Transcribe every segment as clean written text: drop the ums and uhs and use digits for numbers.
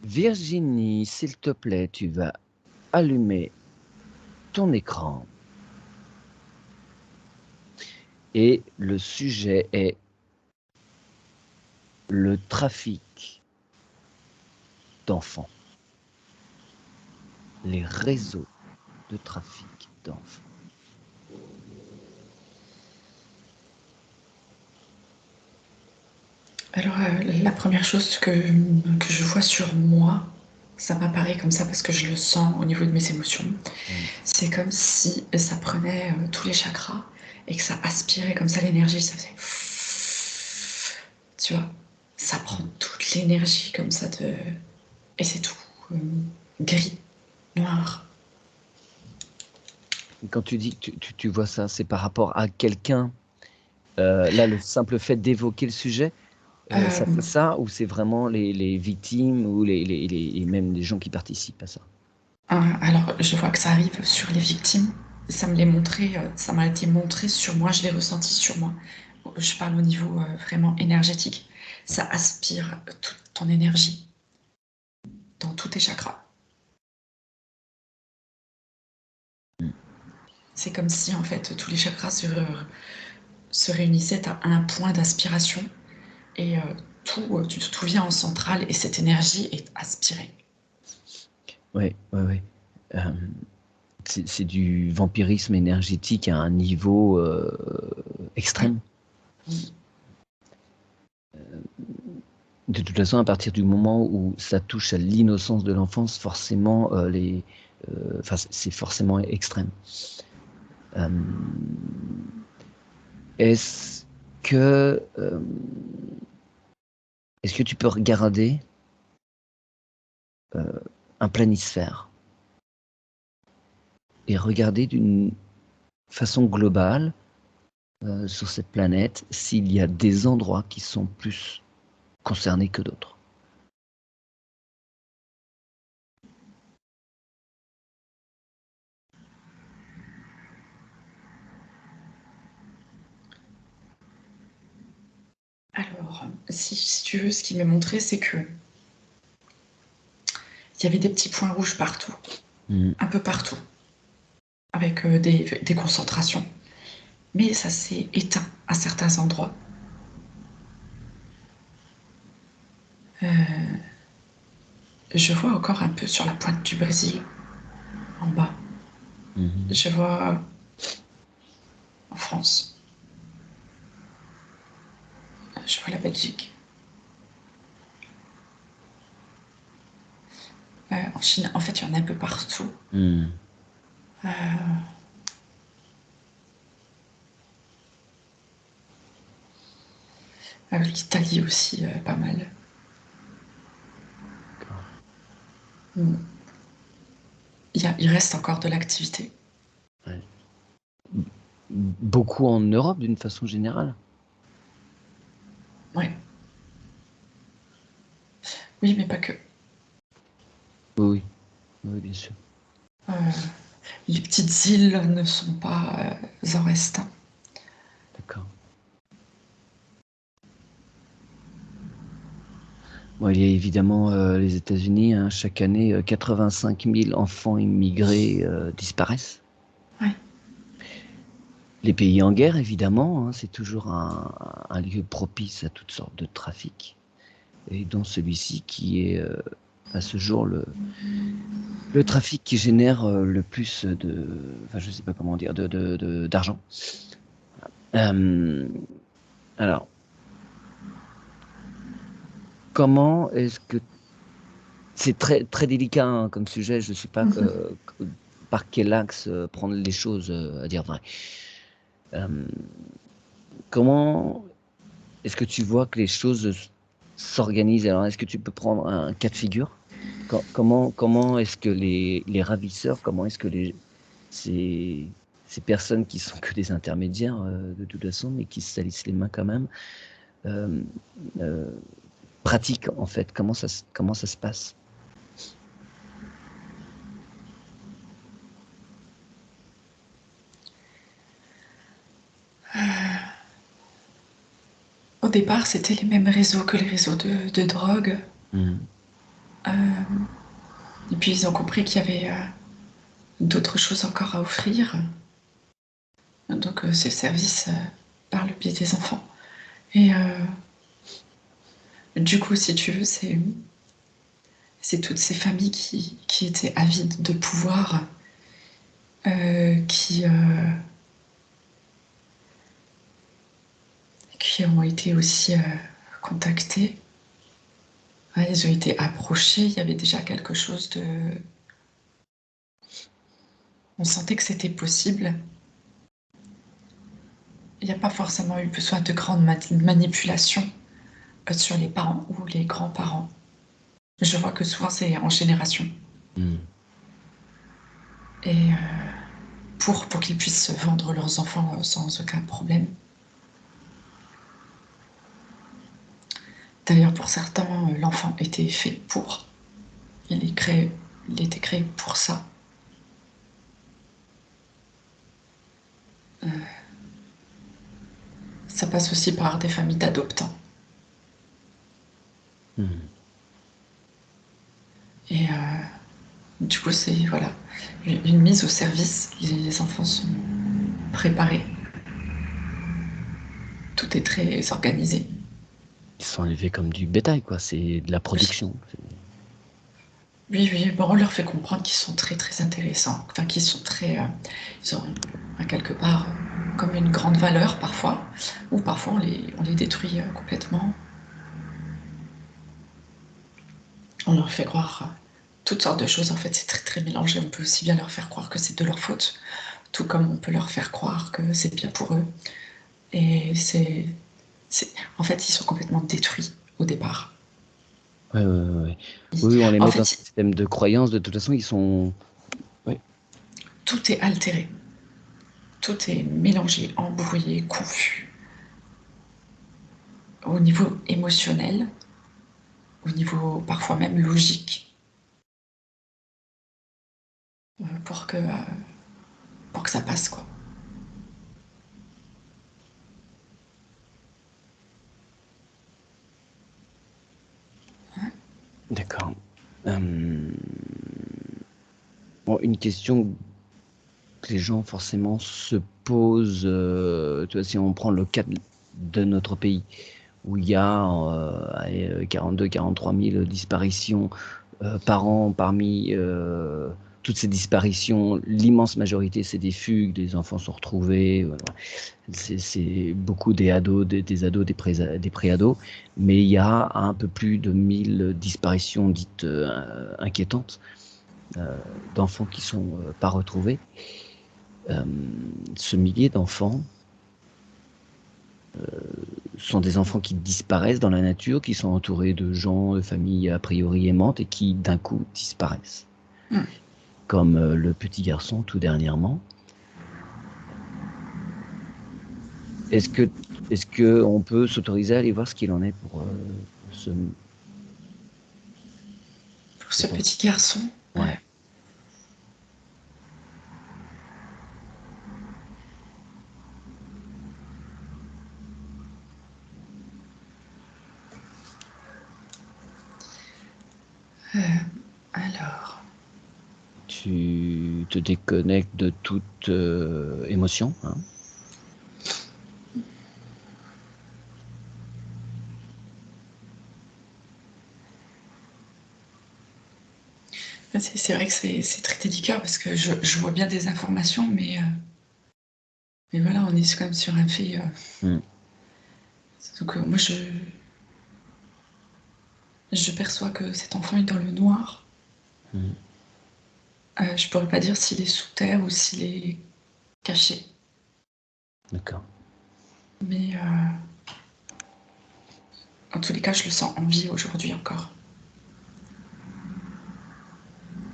Virginie, s'il te plaît, tu vas allumer ton écran et le sujet est le trafic d'enfants, les réseaux de trafic d'enfants. Alors, la première chose que je vois sur moi, ça m'apparaît comme ça parce que je le sens au niveau de mes émotions. C'est comme si ça prenait tous les chakras et que ça aspirait comme ça l'énergie, ça faisait... Tu vois, ça prend toute l'énergie comme ça de... Et c'est tout gris, noir. Quand tu dis que tu vois ça, c'est par rapport à quelqu'un, là, le simple fait d'évoquer le sujet, ça fait ça ou c'est vraiment les victimes ou et même les gens qui participent à ça? Alors, je vois que ça arrive sur les victimes. Ça me l'est montré, ça m'a été montré sur moi, je l'ai ressenti sur moi. Je parle au niveau vraiment énergétique. Ça aspire toute ton énergie dans tous tes chakras. C'est comme si en fait tous les chakras se réunissaient à un point d'aspiration et tout vient en centrale et cette énergie est aspirée. Ouais, ouais, ouais. C'est du vampirisme énergétique à un niveau extrême. De toute façon, à partir du moment où ça touche à l'innocence de l'enfance, forcément, c'est forcément extrême. Est-ce que, est-ce que tu peux regarder un planisphère et regarder d'une façon globale sur cette planète s'il y a des endroits qui sont plus concernés que d'autres? Alors, si tu veux, ce qui m'est montré, c'est que il y avait des petits points rouges partout, un peu partout, avec des concentrations. Mais ça s'est éteint à certains endroits. Je vois encore un peu sur la pointe du Brésil, en bas. Je vois en France. Je vois la Belgique. En Chine, en fait, il y en a un peu partout. L'Italie aussi, pas mal. Il reste encore de l'activité. Ouais. Beaucoup en Europe, d'une façon générale? Ouais. Oui, mais pas que. Oui, oui. Oui, bien sûr. Les petites îles ne sont pas en reste. D'accord. Bon, il y a évidemment les États-Unis, hein, chaque année, 85 000 enfants immigrés disparaissent. Ouais. Les pays en guerre, évidemment, hein, c'est toujours un lieu propice à toutes sortes de trafics, et dont celui-ci qui est à ce jour le trafic qui génère le plus enfin, je sais pas comment dire, d'argent. Alors, comment est-ce que c'est très, très délicat, hein, comme sujet, je ne sais pas par quel axe prendre les choses, à dire vrai. Comment est-ce que tu vois que les choses s'organisent? Alors, est-ce que tu peux prendre un cas de figure? Comment est-ce que les ravisseurs, comment est-ce que ces personnes qui sont que des intermédiaires, de toute façon, mais qui se salissent les mains quand même, hem, pratiquent en fait? Comment ça se passe? départ, c'était les mêmes réseaux que les réseaux de drogue. Mhm. Et puis ils ont compris qu'il y avait d'autres choses encore à offrir. Donc ces services par le biais des enfants. Et du coup, si tu veux, c'est toutes ces familles qui étaient avides de pouvoir, qui ont été aussi contactées. Ouais, ils ont été approchés, il y avait déjà quelque chose de... On sentait que c'était possible. Il n'y a pas forcément eu besoin de grandes manipulations sur les parents ou les grands-parents. Je vois que souvent c'est en génération. Mhm. Et pour qu'ils puissent vendre leurs enfants sans aucun problème. D'ailleurs, pour certains, l'enfant était fait pour. Il était créé pour ça. Ça passe aussi par des familles d'adoptants. Mhm. Et du coup, c'est voilà, une mise au service. Les enfants sont préparés. Tout est très organisé. Ils sont élevés comme du bétail, quoi. C'est de la Oui, production. oui, oui. Bon, on leur fait comprendre qu'ils sont très, très intéressants. Enfin, qu'ils sont très... ils ont, quelque part, comme une grande valeur, parfois. Ou parfois, on les détruit complètement. On leur fait croire toutes sortes de choses. En fait, c'est très, très mélangé. On peut aussi bien leur faire croire que c'est de leur faute, tout comme on peut leur faire croire que c'est bien pour eux. Et en fait, ils sont complètement détruits au départ. Ouais, ouais, ouais, ouais. Oui, on les En met dans un fait, système de croyance. De toute façon, ils sont. Ouais. tout est altéré. Tout est mélangé, embrouillé, confus. Au niveau émotionnel, au niveau parfois même logique, pour pour que ça passe, quoi. D'accord. Euh, Bon, une question que les gens forcément se posent. Tu vois, si on prend le cas de notre pays, où il y a 42, 43 000 disparitions par an. Parmi toutes ces disparitions, l'immense majorité, c'est des fugues, des enfants sont retrouvés. Voilà. C'est beaucoup des ados, des ados, des pré-ados, mais il y a un peu plus de 1000 disparitions dites inquiétantes d'enfants qui sont pas retrouvés. Euh, ce millier d'enfants sont des enfants qui disparaissent dans la nature, qui sont entourés de gens, de familles a priori aimantes et qui d'un coup disparaissent. Mm. Comme le petit garçon tout dernièrement. Est-ce que, est-ce que on peut s'autoriser à aller voir ce qu'il en est pour Pour ce pour petit garçon, ouais. alors, Tu te déconnectes de toute émotion, hein. c'est vrai que c'est très délicat parce que je vois bien des informations, mais voilà, on est quand même sur un fait. Mm. Donc, moi, je perçois que cet enfant est dans le noir. Mm. Je pourrais pas dire s'il est sous terre ou s'il est caché. D'accord. Mais en tous les cas, je le sens en vie aujourd'hui encore.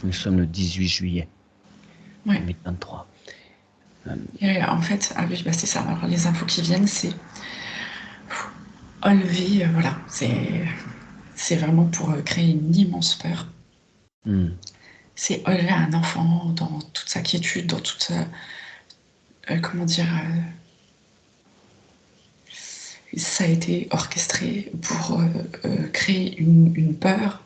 Nous sommes le 18 juillet Ouais. 2023. Et en fait, ah oui, bah c'est ça. Alors, les infos qui viennent, c'est enlever, voilà, c'est vraiment pour créer une immense peur. Mm. C'est enlever un enfant dans toute sa quiétude, dans toute sa, comment dire, ça a été orchestré pour créer une peur,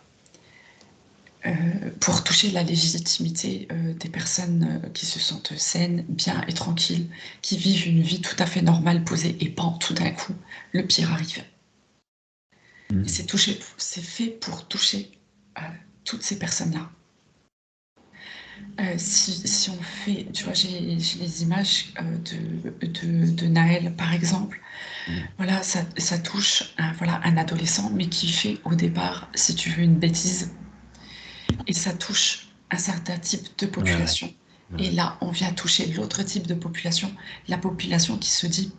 pour toucher la légitimité des personnes qui se sentent saines, bien et tranquilles, qui vivent une vie tout à fait normale, posée, et pan, tout d'un coup, le pire arrive. Et c'est fait pour toucher toutes ces personnes-là. Si on fait, tu vois, j'ai les images de Naël, par exemple. Voilà, ça touche un adolescent, mais qui fait au départ, si tu veux, une bêtise. Et ça touche un certain type de population. Et là, on vient toucher l'autre type de population, la population qui se dit,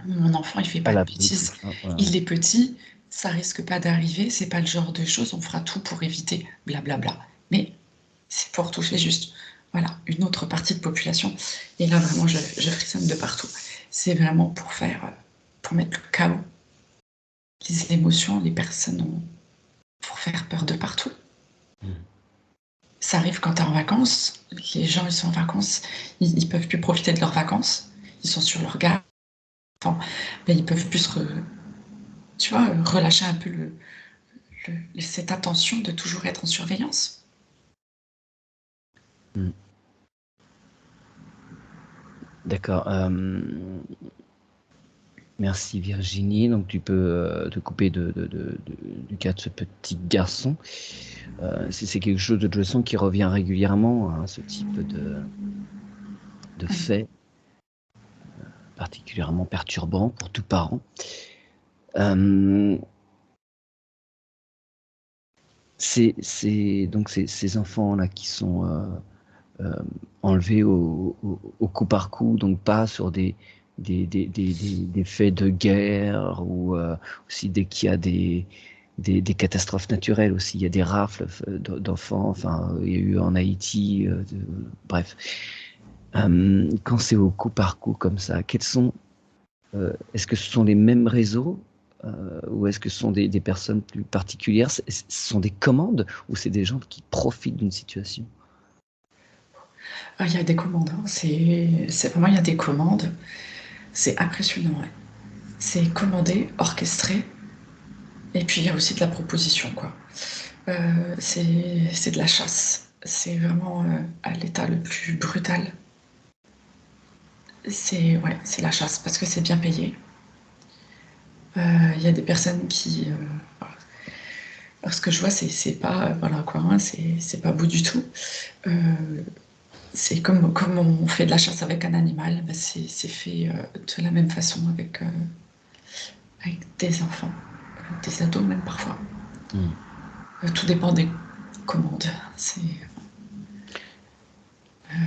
mon enfant, il fait pas de bêtises, il est petit, ça risque pas d'arriver, c'est pas le genre de choses, on fera tout pour éviter, blablabla. Mais c'est pour toucher juste, voilà, une autre partie de population. Et là, vraiment, je frissonne de partout. C'est vraiment pour mettre le chaos, les émotions, les personnes, pour faire peur de partout. Ça arrive quand tu es en vacances, les gens, ils sont en vacances, ils peuvent plus profiter de leurs vacances, ils sont sur leur gare, enfin, ils peuvent plus relâcher un peu cette attention de toujours être en surveillance. D'accord. Merci Virginie. Donc tu peux te couper du cas de ce petit garçon. C'est quelque chose de toute façon qui revient régulièrement, hein, ce type de fait particulièrement perturbant pour tout parent. Donc ces enfants-là qui sont enlevés au coup par coup, donc pas sur des faits de guerre ou aussi dès qu'il y a des catastrophes naturelles aussi, il y a des rafles d'enfants, enfin il y a eu en Haïti, bref. Quand c'est au coup par coup comme ça, est-ce que ce sont les mêmes réseaux ou est-ce que ce sont des personnes plus particulières? Ce sont des commandes ou c'est des gens qui profitent d'une situation? Il y a des commandes, hein. C'est vraiment, il y a des commandes. C'est impressionnant, ouais. C'est commandé, orchestré, et puis il y a aussi de la proposition, quoi. C'est de la chasse. C'est vraiment à l'état le plus brutal. C'est la chasse parce que c'est bien payé. Il y a des personnes qui... alors ce que je vois, c'est pas... voilà quoi, hein, c'est pas beau du tout. C'est comme on fait de la chasse avec un animal, bah c'est fait de la même façon avec des enfants, des ados même parfois. Tout dépend des commandes.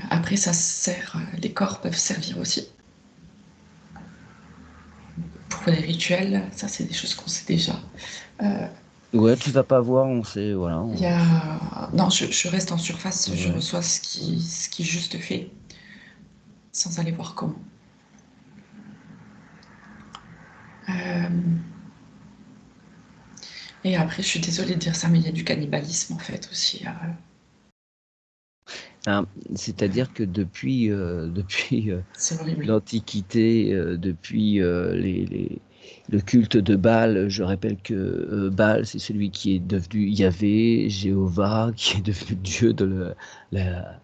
Après, ça sert, les corps peuvent servir aussi pour les rituels. Ça, c'est des choses qu'on sait déjà. Ouais, tu vas pas voir, on sait, voilà. Non, je reste en surface, je reçois ce qui est juste fait, sans aller voir comment. Et après, je suis désolée de dire ça, mais il y a du cannibalisme en fait aussi. C'est-à-dire que depuis C'est horrible. l'Antiquité, depuis le culte de Baal, je rappelle que Baal, c'est celui qui est devenu Yahvé, Jéhovah, qui est devenu Dieu de la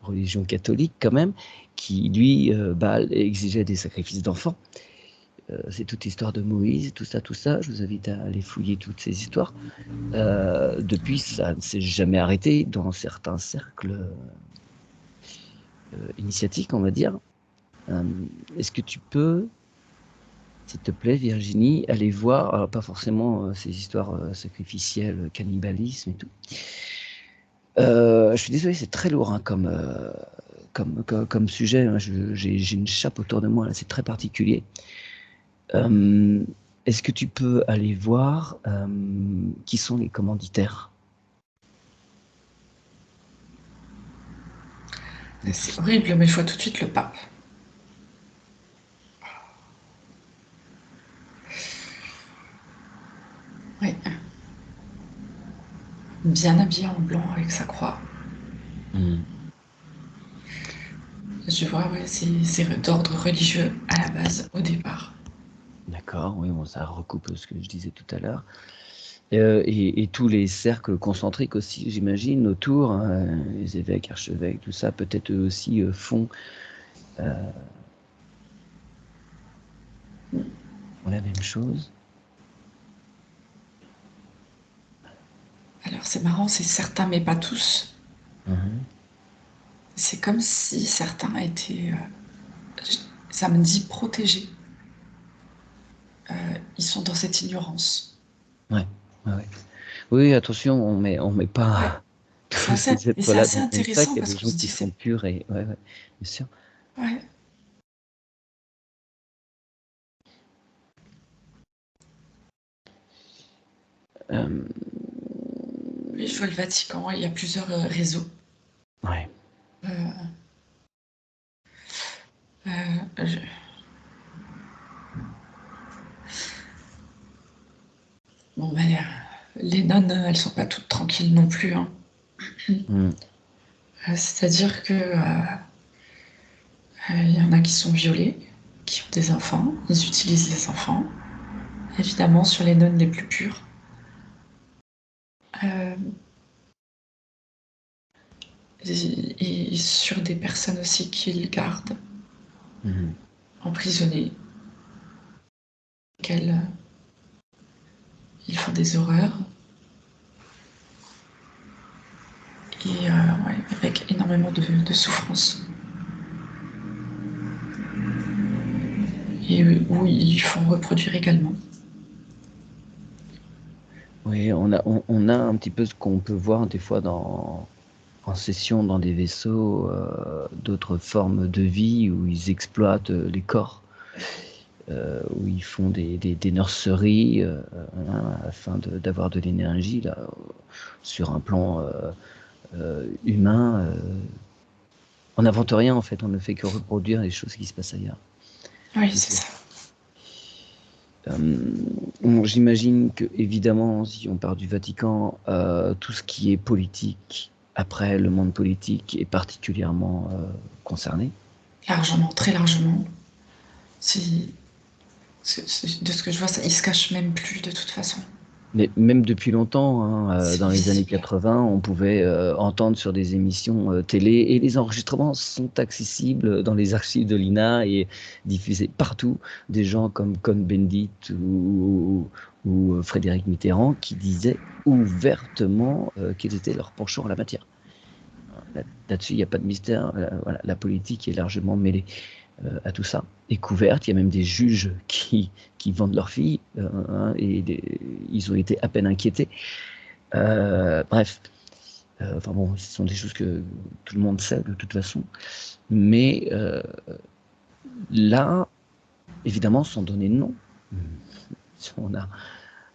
religion catholique quand même, qui lui, Baal, exigeait des sacrifices d'enfants. C'est toute l'histoire de Moïse, tout ça. Je vous invite à aller fouiller toutes ces histoires. Depuis, ça ne s'est jamais arrêté dans certains cercles initiatiques, on va dire. Est-ce que tu peux, s'il te plaît, Virginie, aller voir, alors pas forcément ces histoires sacrificielles, cannibalisme et tout. Je suis désolé, c'est très lourd hein, comme sujet. Hein. J'ai une chape autour de moi, là, c'est très particulier. Est-ce que tu peux aller voir qui sont les commanditaires? C'est horrible, mais je vois tout de suite le pape. Oui. Bien habillé en blanc avec sa croix. Je vois, c'est d'ordre religieux à la base, au départ. D'accord. D'accord, oui, bon, ça recoupe ce que je disais tout à l'heure. Et tous les cercles concentriques aussi, j'imagine, autour, hein, les évêques, archevêques, tout ça, peut-être eux aussi font la même chose. Alors c'est marrant, c'est certains, mais pas tous. Mhm. C'est comme si certains étaient, ça me dit protégés. Ils sont dans cette ignorance. Ouais, ouais, ouais. Oui, attention, on met Ouais, pas tous ces c'est êtres-là assez dans le même sac. intéressant Il y a parce des qu'on gens se qui dit sont c'est... purs et ouais, ouais, bien sûr. Ouais. Euh, Oui, je vois le Vatican, il y a plusieurs réseaux. ouais. Euh, je- Bon, ben, les nonnes, elles sont pas toutes tranquilles non plus, hein. Mm. C'est-à-dire que il y en a qui sont violés, qui ont des enfants, ils utilisent les enfants, évidemment sur les nonnes les plus pures. Euh, et sur des personnes aussi qu'ils gardent Mhm. emprisonnées, qu'elles ils font des horreurs, et ouais, avec énormément de souffrance. Et où ils font reproduire également. Oui, on a un petit peu ce qu'on peut voir des fois en session dans des vaisseaux, d'autres formes de vie où ils exploitent les corps, où ils font des nurseries hein, afin d'avoir de l'énergie là, sur un plan humain. On n'invente rien en fait, on ne fait que reproduire les choses qui se passent ailleurs. Oui, C'est c'est sûr. ça. Bon, j'imagine que, évidemment, si on part du Vatican, tout ce qui est politique, après le monde politique est particulièrement concerné. Largement, très largement. De ce que je vois, ça, ils se cachent même plus de toute façon. Mais même depuis longtemps, hein, C'est dans les années visible. 80, on pouvait entendre sur des émissions télé et les enregistrements sont accessibles dans les archives de l'INA et diffusés partout. Des gens comme Cohn-Bendit ou Frédéric Mitterrand qui disaient ouvertement quels étaient leurs penchants en la matière. Là-dessus, il n'y a pas de mystère. Voilà, la politique est largement mêlée à tout ça. Et couverte, il y a même des juges qui vendent leurs filles hein, ils ont été à peine inquiétés. Bref, enfin bon, ce sont des choses que tout le monde sait de toute façon. Mais là, évidemment, sans donner de nom, on a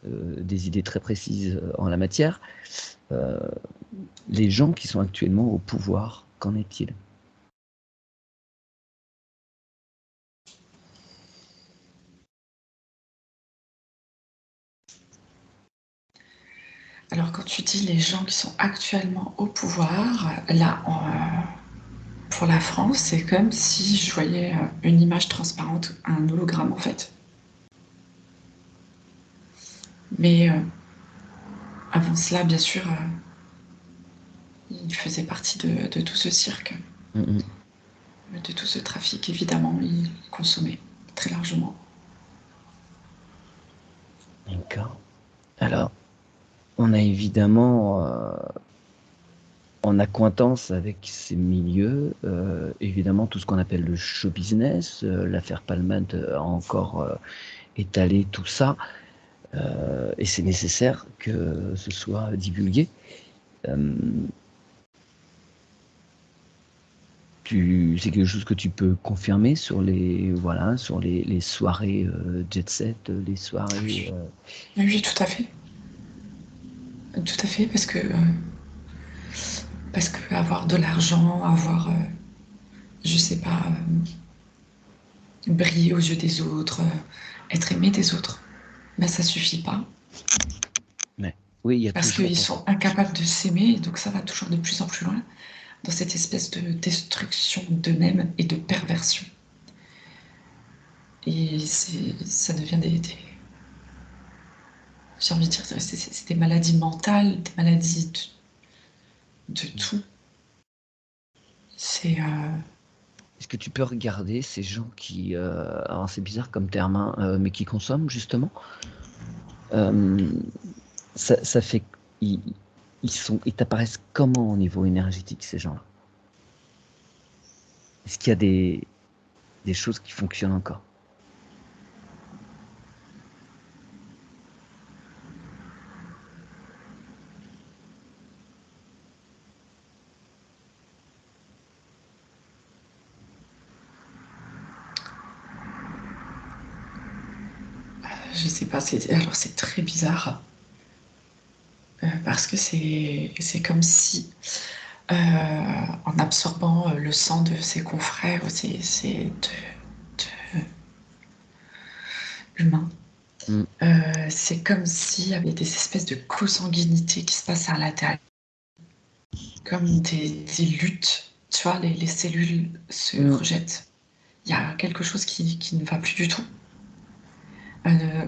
des idées très précises en la matière. Euh, les gens qui sont actuellement au pouvoir, qu'en est-il? Alors quand tu dis les gens qui sont actuellement au pouvoir, là, pour la France, c'est comme si je voyais une image transparente, un hologramme en fait. Mais avant cela, bien sûr, il faisait partie de tout ce cirque, Mm, de tout ce trafic, évidemment, il consommait très largement. D'accord. Alors, on a évidemment, en accointance avec ces milieux, évidemment tout ce qu'on appelle le show business. L'affaire Palmade a encore étalé tout ça, et c'est nécessaire que ce soit divulgué. Euh, c'est quelque chose que tu peux confirmer sur les soirées jet set, les soirées. Oui, oui, oui, tout à fait. Tout à fait, parce que avoir de l'argent, avoir, je sais pas, briller aux yeux des autres, être aimé des autres, ben ça suffit pas. Ouais. Oui, il y a Parce toujours. qu'ils sont incapables de s'aimer, et donc ça va toujours de plus en plus loin dans cette espèce de destruction d'eux-mêmes et de perversion. et ça devient j'ai envie de dire, c'est des maladies mentales, des maladies de tout. C'est Est-ce que tu peux regarder ces gens qui, alors c'est bizarre comme terme, hein, mais qui consomment justement, ça fait, ils, ils t'apparaissent comment au niveau énergétique ces gens-là? Est-ce qu'il y a des choses qui fonctionnent encore? je sais pas, alors c'est très bizarre parce que c'est comme si en absorbant le sang de ses confrères, c'est humains. Mm. C'est comme s'il y avait des espèces de consanguinité qui se passent à l'intérieur, comme des luttes. Tu vois, les cellules se rejettent. Il y a quelque chose qui ne va plus du tout.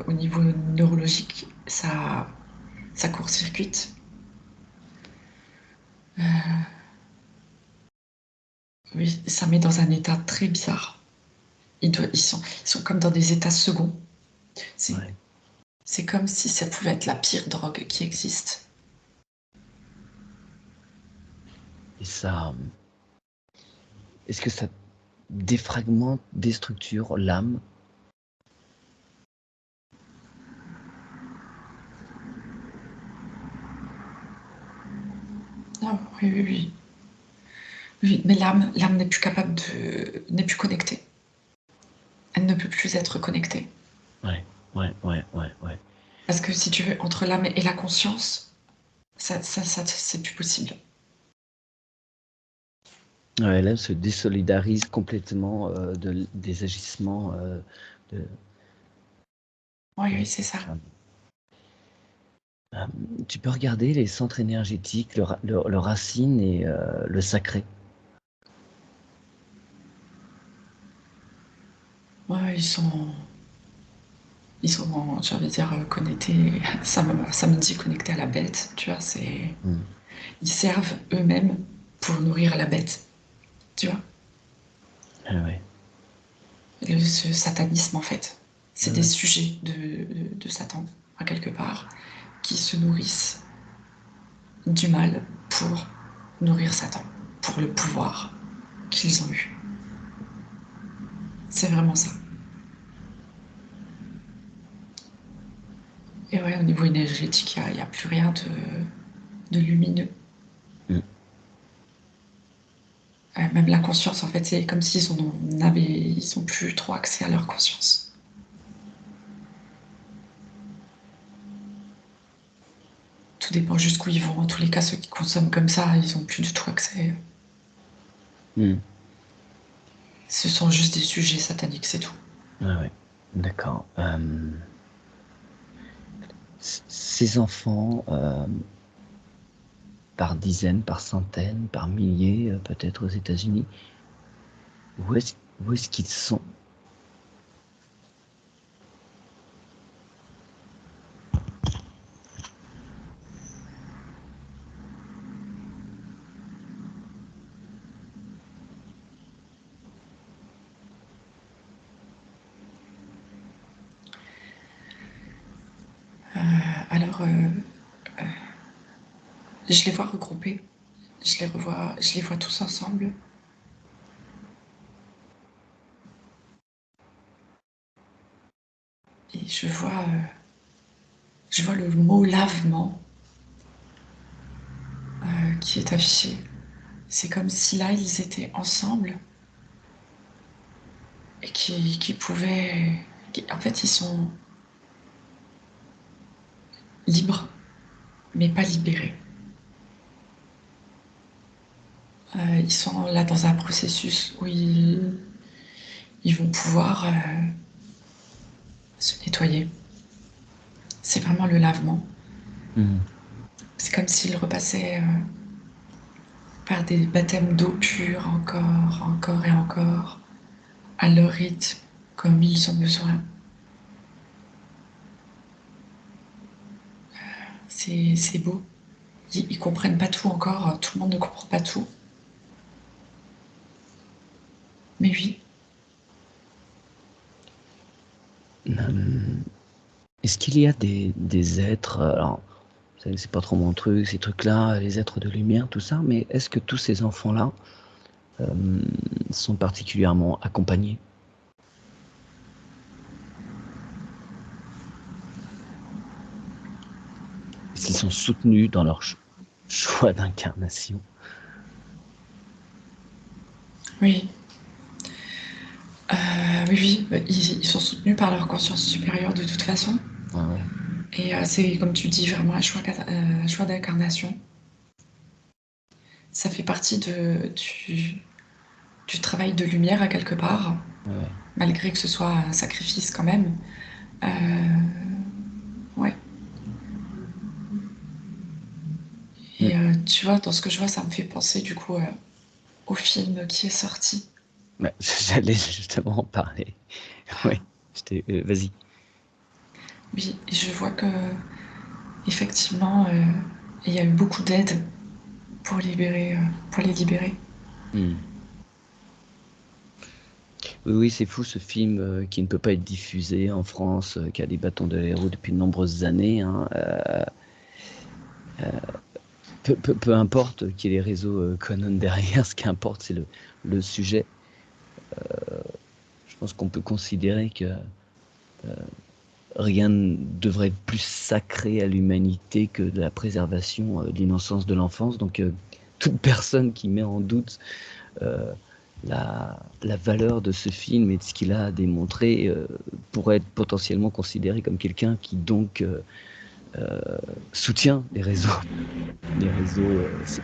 Au niveau neurologique, ça court-circuite. Oui, ça met dans un état très bizarre. Ils sont comme dans des états seconds. Ouais. C'est comme si ça pouvait être la pire drogue qui existe. Et ça, est-ce que ça défragmente, déstructure l'âme? Ah, oui, oui, oui. Oui, mais l'âme n'est plus capable n'est plus connectée. Elle ne peut plus être connectée. Ouais. Parce que si tu veux, entre l'âme et la conscience, ça c'est plus possible. Ouais, là, elle se désolidarise complètement des agissements de. Oui, oui, c'est ça. Tu peux regarder les centres énergétiques, le racine et le sacré. Ouais, ils sont, j'ai envie de dire, connectés. Ça me dit connectés à la bête, tu vois. Ils servent eux-mêmes pour nourrir la bête, tu vois. Ah ouais. Ce satanisme, en fait, c'est des Ouais. sujets de Satan, à quelque part, qui se nourrissent du mal pour nourrir Satan, pour le pouvoir qu'ils ont eu. C'est vraiment ça. Et ouais, au niveau énergétique, il n'y a plus rien de lumineux. Mm. Même la conscience, en fait, c'est comme s'ils ils ont plus trop accès à leur conscience. Tout dépend jusqu'où ils vont. En tous les cas, ceux qui consomment comme ça, ils ont plus du tout accès. Mm. Ce sont juste des sujets sataniques, c'est tout. Ouais. D'accord. Ces enfants, par dizaines, par centaines, par milliers, peut-être aux États-Unis, où est-ce qu'ils sont? Alors, je les vois regroupés. Je les vois tous ensemble. Et je vois le mot lavement qui est affiché. C'est comme si là, ils étaient ensemble et qui pouvaient. En fait, ils sont libres, mais pas libérés. Ils sont là dans un processus où ils vont pouvoir se nettoyer. C'est vraiment le lavement. Mm. C'est comme s'ils repassaient par des baptêmes d'eau pure encore et encore, à leur rythme, comme ils ont besoin. C'est beau. Ils comprennent pas tout encore, tout le monde ne comprend pas tout. Mais oui, Est-ce qu'il y a des êtres, alors vous savez, c'est pas trop mon truc, ces trucs-là, les êtres de lumière, tout ça, mais est-ce que tous ces enfants-là sont particulièrement accompagnés? Est-ce qu'ils sont soutenus dans leur choix d'incarnation? oui. Oui, oui, ils sont soutenus par leur conscience supérieure de toute façon. Ah ouais. Et c'est, comme tu dis, vraiment un choix d'incarnation. Ça fait partie du travail de lumière à quelque part, Ouais. malgré que ce soit un sacrifice quand même. Ouais. Mm. Et tu vois, dans ce que je vois, ça me fait penser du coup au film qui est sorti. Ouais, j'allais justement en parler. Ouais, vas-y. Oui, et je vois que effectivement, il y a eu beaucoup d'aide pour les libérer. Mm. Oui, oui, c'est fou ce film qui ne peut pas être diffusé en France, qui a des bâtons de héros depuis de nombreuses années, hein. Peu importe qu'il y ait les réseaux Conan derrière, ce qui importe, c'est le sujet. Je pense qu'on peut considérer que rien ne devrait être plus sacré à l'humanité que de la préservation de l'innocence de l'enfance. Donc, toute personne qui met en doute euh, la valeur de ce film et de ce qu'il a à démontrer pourrait être potentiellement considéré comme quelqu'un qui donc soutient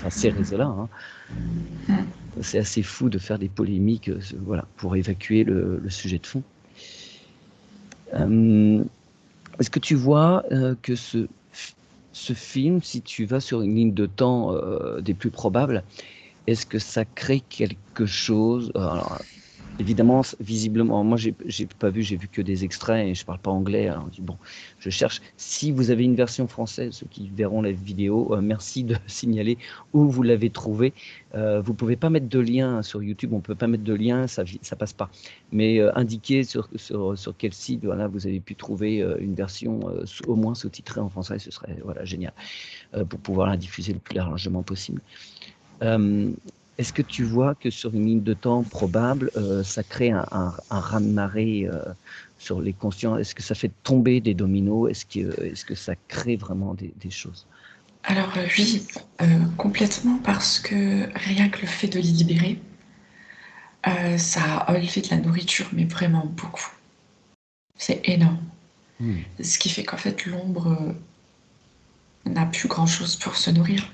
ces réseaux-là, hein. Mm. C'est assez fou de faire des polémiques voilà, pour évacuer le sujet de fond. Est-ce que tu vois que ce film, si tu vas sur une ligne de temps des plus probables, est-ce que ça crée quelque chose? Alors, évidemment, visiblement, moi j'ai pas vu, j'ai vu que des extraits et je parle pas anglais. Alors, je dis, bon, je cherche. Si vous avez une version française, ceux qui verront la vidéo, merci de signaler où vous l'avez trouvé. Vous pouvez pas mettre de lien sur YouTube, on peut pas mettre de lien, ça passe pas. Mais indiquez sur quel site voilà, vous avez pu trouver une version au moins sous-titrée en français, ce serait voilà, génial pour pouvoir la diffuser le plus largement possible. Est-ce que tu vois que sur une ligne de temps probable, ça crée un raz-de-marée sur les consciences? Est-ce que ça fait tomber des dominos? Est-ce que ça crée vraiment des choses? Alors oui, complètement, parce que rien que le fait de les libérer, ça a enlevé de la nourriture, mais vraiment beaucoup. C'est énorme. Hmm. Ce qui fait qu'en fait, l'ombre n'a plus grand-chose pour se nourrir.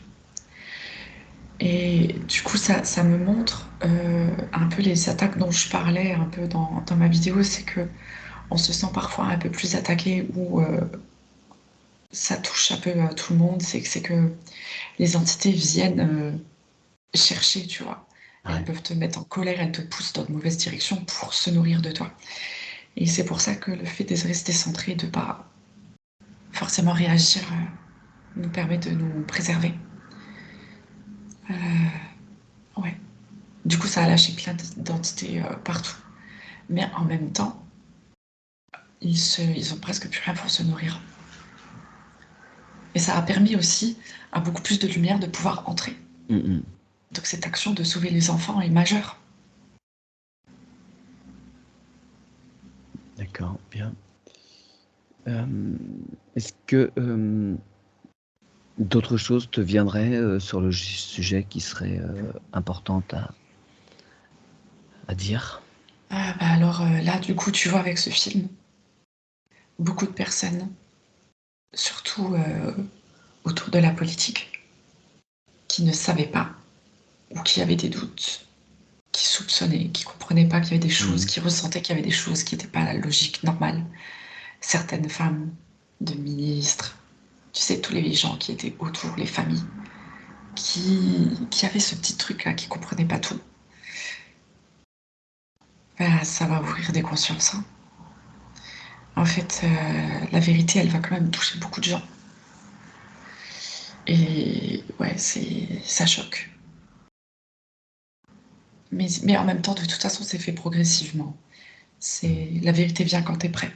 Et du coup, ça me montre un peu les attaques dont je parlais un peu dans ma vidéo, c'est que on se sent parfois un peu plus attaqué ou ça touche un peu tout le monde, c'est que les entités viennent chercher, tu vois. Elles Ouais. peuvent te mettre en colère, elles te poussent dans de mauvaises directions pour se nourrir de toi. Et c'est pour ça que le fait de rester centré, de pas forcément réagir, nous permet de nous préserver. Ouais. Du coup, ça a lâché plein d'identités partout. Mais en même temps, ils ont presque plus rien pour se nourrir. Et ça a permis aussi à beaucoup plus de lumière de pouvoir entrer. Hmm. Donc cette action de sauver les enfants est majeure. D'accord, bien. Est-ce que d'autres choses te viendraient sur le sujet qui seraient importantes à dire? Ah, bah alors là, du coup, tu vois, avec ce film, beaucoup de personnes, surtout autour de la politique, qui ne savaient pas ou qui avaient des doutes, qui soupçonnaient, qui comprenaient pas qu'il y avait des choses, Hmm. qui ressentaient qu'il y avait des choses qui n'étaient pas la logique normale. Certaines femmes de ministres, tu sais, tous les gens qui étaient autour, les familles, qui avaient ce petit truc-là, qui comprenaient pas tout. Bah, ça va ouvrir des consciences, hein. En fait, la vérité, elle va quand même toucher beaucoup de gens. Et ouais, ça choque. Mais en même temps, de toute façon, c'est fait progressivement. La vérité vient quand t'es prêt.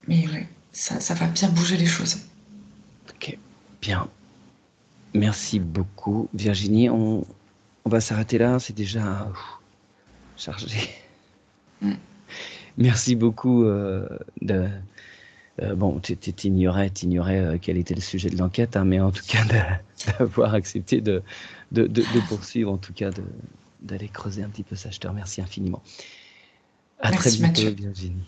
Mais ouais, ça va bien bouger les choses. Ok, bien. Merci beaucoup, Virginie. On va s'arrêter là, c'est déjà chargé. Merci beaucoup bon, t'ignorais quel était le sujet de l'enquête, hein, mais en tout cas d'avoir accepté de poursuivre, en tout cas d'aller creuser un petit peu ça. Je te remercie infiniment. À très Merci bientôt, Mathieu. Virginie.